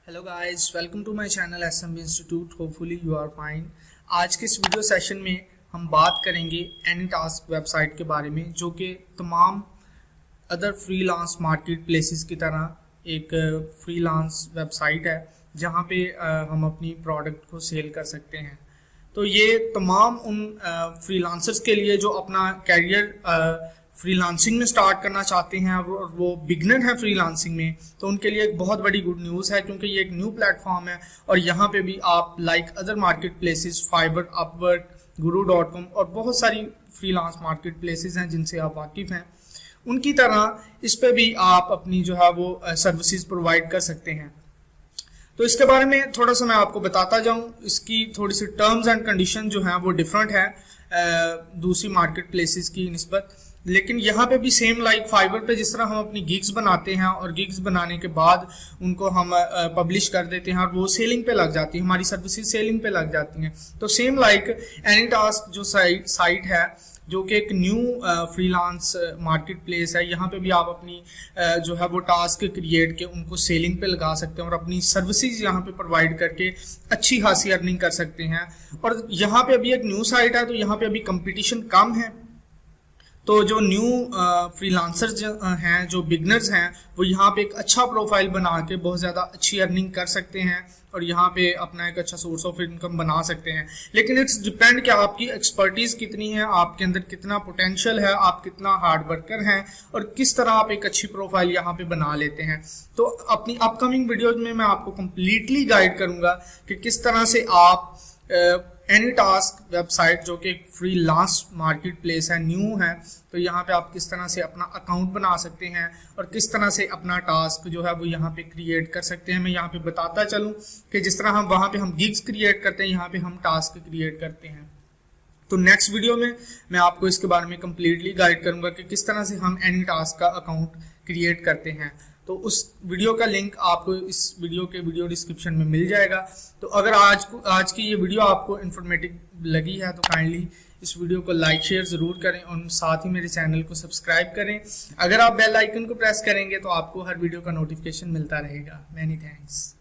Hello guys, welcome to my channel SMB institute. Hopefully you are fine. आज के इस video session में हम बात करेंगे एनीटास्क वेबसाइट के बारे में, जो कि तमाम अदर फ्रीलांस मार्केट प्लेसेस की तरह एक फ्रीलांस वेबसाइट है जहां पे हम अपनी प्रोडक्ट को सेल कर सकते हैं। तो ये तमाम उन फ्रीलांसर्स के लिए जो अपना कैरियर फ्रीलांसिंग में स्टार्ट करना चाहते हैं और वो बिगनर हैं फ्रीलांसिंग में, तो उनके लिए एक बहुत बड़ी गुड न्यूज़ है, क्योंकि ये एक न्यू प्लेटफॉर्म है और यहाँ पे भी आप like other market places Fiverr, Upwork, guru.com और बहुत सारी फ्रीलांस मार्केट प्लेसेस हैं जिनसे आप वाकिफ हैं, उनकी तरह इस पे भी आप अपनी जो है वो सर्विसेज प्रोवाइड कर सकते हैं। तो इसके बारे में थोड़ा सा मैं आपको बताता जाऊं। इसकी थोड़ी सी टर्म्स एंड कंडीशन जो हैं वो डिफरेंट है दूसरी मार्केट प्लेसेस की निस्बत, लेकिन यहाँ पे भी सेम लाइक फाइवर पे जिस तरह हम अपनी गिग्स बनाते हैं और गिग्स बनाने के बाद उनको हम पब्लिश कर देते हैं और वो सेलिंग पे लग जाती है, हमारी सर्विसेज सेलिंग पे लग जाती हैं। तो सेम लाइक एनीटास्क जो साइट है, जो कि एक न्यू फ्रीलांस मार्केट प्लेस है, यहाँ पे भी आप अपनी जो है वो टास्क क्रिएट के उनको सेलिंग पे लगा सकते हैं और अपनी सर्विसेज यहाँ पे प्रोवाइड करके अच्छी खासी अर्निंग कर सकते हैं। और यहाँ पे अभी एक न्यू साइट है, तो यहाँ पे अभी कंपटीशन कम है, तो जो न्यू फ्रीलांसर्स हैं, जो बिगनर्स हैं, वो यहाँ पे एक अच्छा प्रोफाइल बना के बहुत ज़्यादा अच्छी अर्निंग कर सकते हैं और यहाँ पे अपना एक अच्छा सोर्स ऑफ इनकम बना सकते हैं। लेकिन इट्स डिपेंड कि आपकी एक्सपर्टीज कितनी है, आपके अंदर कितना पोटेंशियल है, आप कितना हार्ड वर्कर हैं और किस तरह आप एक अच्छी प्रोफाइल यहाँ पे बना लेते हैं। तो अपनी अपकमिंग वीडियोज में मैं आपको कम्प्लीटली गाइड करूँगा कि किस तरह से आप एनीटास्क वेबसाइट, जो कि एक फ्रीलांस मार्केट प्लेस है, न्यू है, तो यहाँ पे आप किस तरह से अपना अकाउंट बना सकते हैं और किस तरह से अपना टास्क जो है वो यहाँ पे क्रिएट कर सकते हैं। मैं यहाँ पे बताता चलूँ कि जिस तरह हम वहाँ पे हम गिग्स क्रिएट करते हैं, यहाँ पे हम टास्क क्रिएट करते हैं। तो नेक्स्ट वीडियो में मैं आपको इसके बारे में कम्प्लीटली गाइड करूँगा कि किस तरह से हम एनीटास्क का अकाउंट क्रिएट करते हैं। तो उस वीडियो का लिंक आपको इस वीडियो के वीडियो डिस्क्रिप्शन में मिल जाएगा। तो अगर आज की ये वीडियो आपको इन्फॉर्मेटिव लगी है तो काइंडली इस वीडियो को लाइक शेयर ज़रूर करें और साथ ही मेरे चैनल को सब्सक्राइब करें। अगर आप बेल आइकन को प्रेस करेंगे तो आपको हर वीडियो का नोटिफिकेशन मिलता रहेगा। Many thanks.